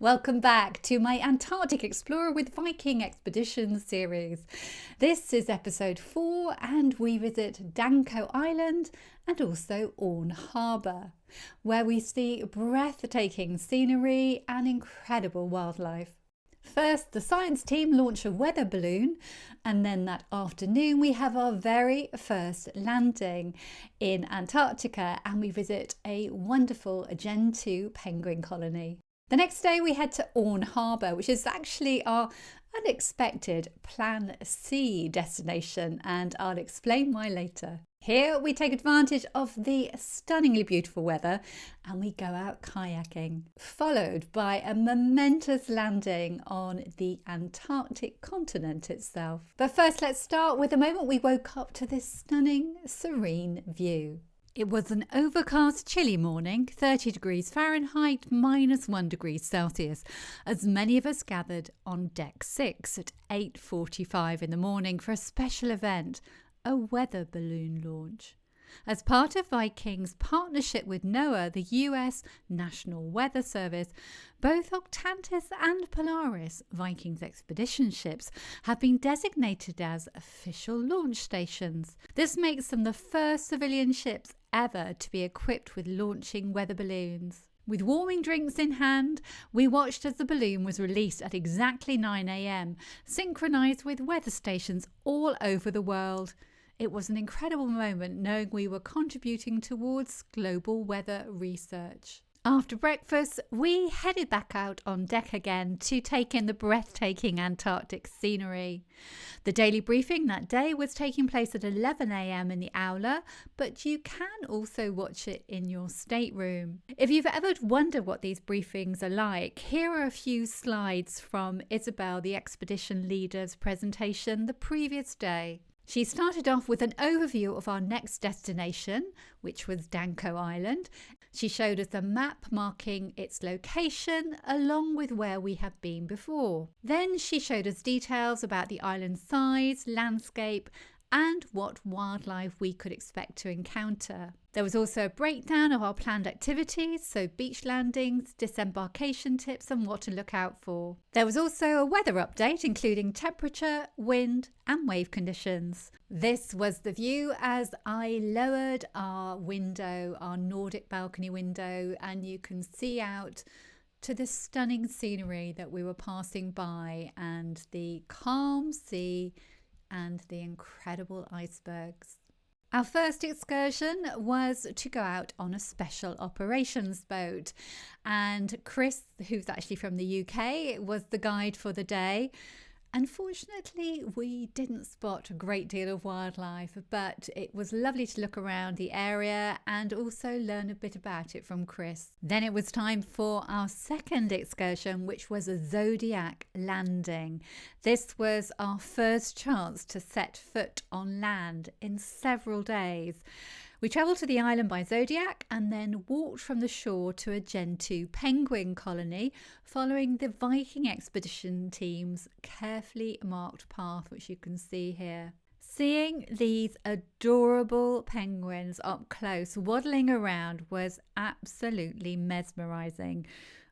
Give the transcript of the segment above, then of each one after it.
Welcome back to my Antarctic Explorer with Viking Expeditions series. This is episode 4 and we visit Danco Island and also Orne Harbour, where we see breathtaking scenery and incredible wildlife. First, the science team launch a weather balloon, and then that afternoon we have our very first landing in Antarctica and we visit a wonderful Gen 2 penguin colony. The next day we head to Orne Harbour, which is actually our unexpected Plan C destination, and I'll explain why later. Here we take advantage of the stunningly beautiful weather and we go out kayaking, followed by a momentous landing on the Antarctic continent itself. But first, let's start with the moment we woke up to this stunning, serene view. It was an overcast, chilly morning, 30 degrees Fahrenheit, -1 degree Celsius, as many of us gathered on Deck 6 at 8:45 in the morning for a special event, a weather balloon launch. As part of Viking's partnership with NOAA, the US National Weather Service, both Octantis and Polaris, Viking's expedition ships, have been designated as official launch stations. This makes them the first civilian ships ever to be equipped with launching weather balloons. With warming drinks in hand, we watched as the balloon was released at exactly 9 a.m, synchronised with weather stations all over the world. It was an incredible moment knowing we were contributing towards global weather research. After breakfast, we headed back out on deck again to take in the breathtaking Antarctic scenery. The daily briefing that day was taking place at 11 a.m. in the Aula, but you can also watch it in your stateroom. If you've ever wondered what these briefings are like, here are a few slides from Isabel, the expedition leader's presentation the previous day. She started off with an overview of our next destination, which was Danco Island. She showed us a map marking its location along with where we had been before. Then she showed us details about the island's size, landscape, and what wildlife we could expect to encounter. There was also a breakdown of our planned activities, so beach landings, disembarkation tips and what to look out for. There was also a weather update including temperature, wind and wave conditions. This was the view as I lowered our window, our Nordic balcony window, and you can see out to the stunning scenery that we were passing by and the calm sea and the incredible icebergs. Our first excursion was to go out on a special operations boat, and Chris, who's actually from the UK, was the guide for the day. Unfortunately, we didn't spot a great deal of wildlife, but it was lovely to look around the area and also learn a bit about it from Chris. Then it was time for our second excursion, which was a Zodiac landing. This was our first chance to set foot on land in several days. We travelled to the island by Zodiac and then walked from the shore to a Gen 2 penguin colony, following the Viking Expedition team's carefully marked path, which you can see here. Seeing these adorable penguins up close waddling around was absolutely mesmerising.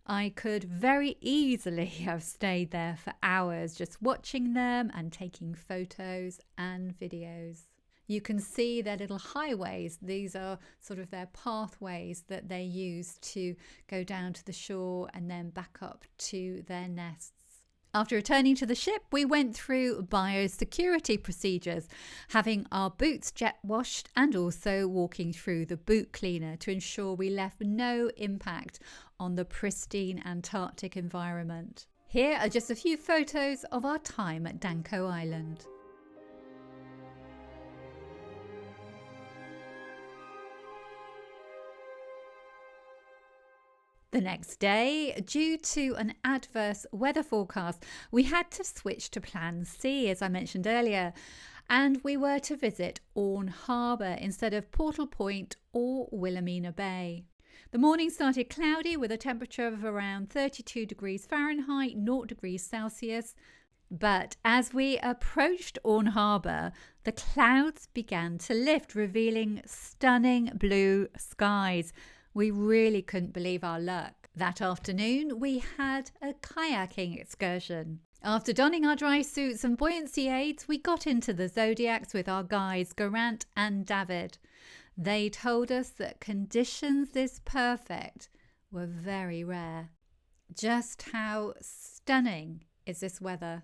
I could very easily have stayed there for hours just watching them and taking photos and videos. You can see their little highways. These are sort of their pathways that they use to go down to the shore and then back up to their nests. After returning to the ship, we went through biosecurity procedures, having our boots jet washed and also walking through the boot cleaner to ensure we left no impact on the pristine Antarctic environment. Here are just a few photos of our time at Danco Island. The next day, due to an adverse weather forecast, we had to switch to Plan C, as I mentioned earlier, and we were to visit Orne Harbour instead of Portal Point or Wilhelmina Bay. The morning started cloudy with a temperature of around 32 degrees Fahrenheit, 0 degrees Celsius. But as we approached Orne Harbour, the clouds began to lift, revealing stunning blue skies. We really couldn't believe our luck. That afternoon, we had a kayaking excursion. After donning our dry suits and buoyancy aids, we got into the Zodiacs with our guides Geraint and David. They told us that conditions this perfect were very rare. Just how stunning is this weather?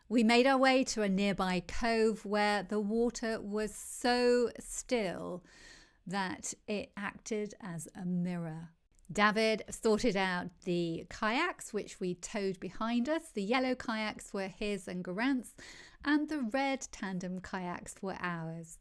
We made our way to a nearby cove where the water was so still that it acted as a mirror. David sorted out the kayaks, which we towed behind us. The yellow kayaks were his and Geraint's, and the red tandem kayaks were ours.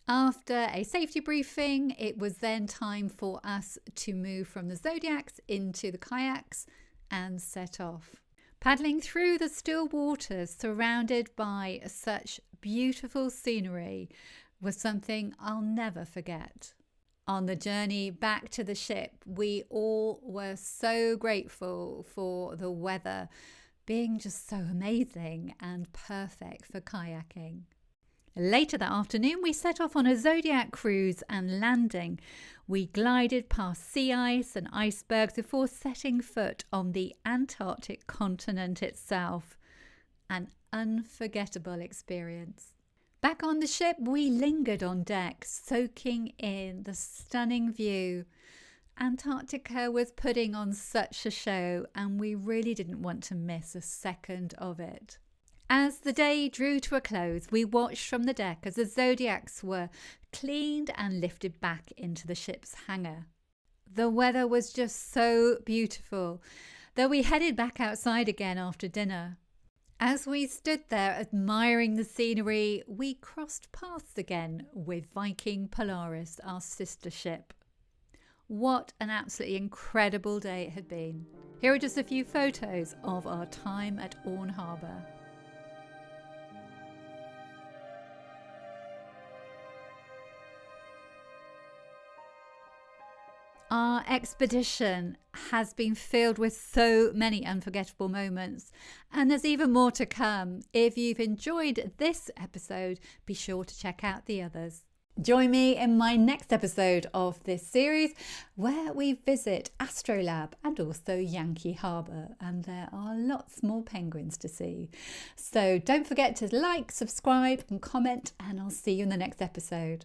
After a safety briefing, it was then time for us to move from the Zodiacs into the kayaks and set off. Paddling through the still waters surrounded by such beautiful scenery was something I'll never forget. On the journey back to the ship, we all were so grateful for the weather being just so amazing and perfect for kayaking. Later that afternoon, we set off on a Zodiac cruise and landing. We glided past sea ice and icebergs before setting foot on the Antarctic continent itself. An unforgettable experience. Back on the ship, we lingered on deck, soaking in the stunning view. Antarctica was putting on such a show, and we really didn't want to miss a second of it. As the day drew to a close, we watched from the deck as the Zodiacs were cleaned and lifted back into the ship's hangar. The weather was just so beautiful, though we headed back outside again after dinner. As we stood there admiring the scenery, we crossed paths again with Viking Polaris, our sister ship. What an absolutely incredible day it had been. Here are just a few photos of our time at Orne Harbour. Our expedition has been filled with so many unforgettable moments, and there's even more to come. If you've enjoyed this episode, be sure to check out the others. Join me in my next episode of this series where we visit Astrolab and also Yankee Harbour, and there are lots more penguins to see. So don't forget to like, subscribe and comment, and I'll see you in the next episode.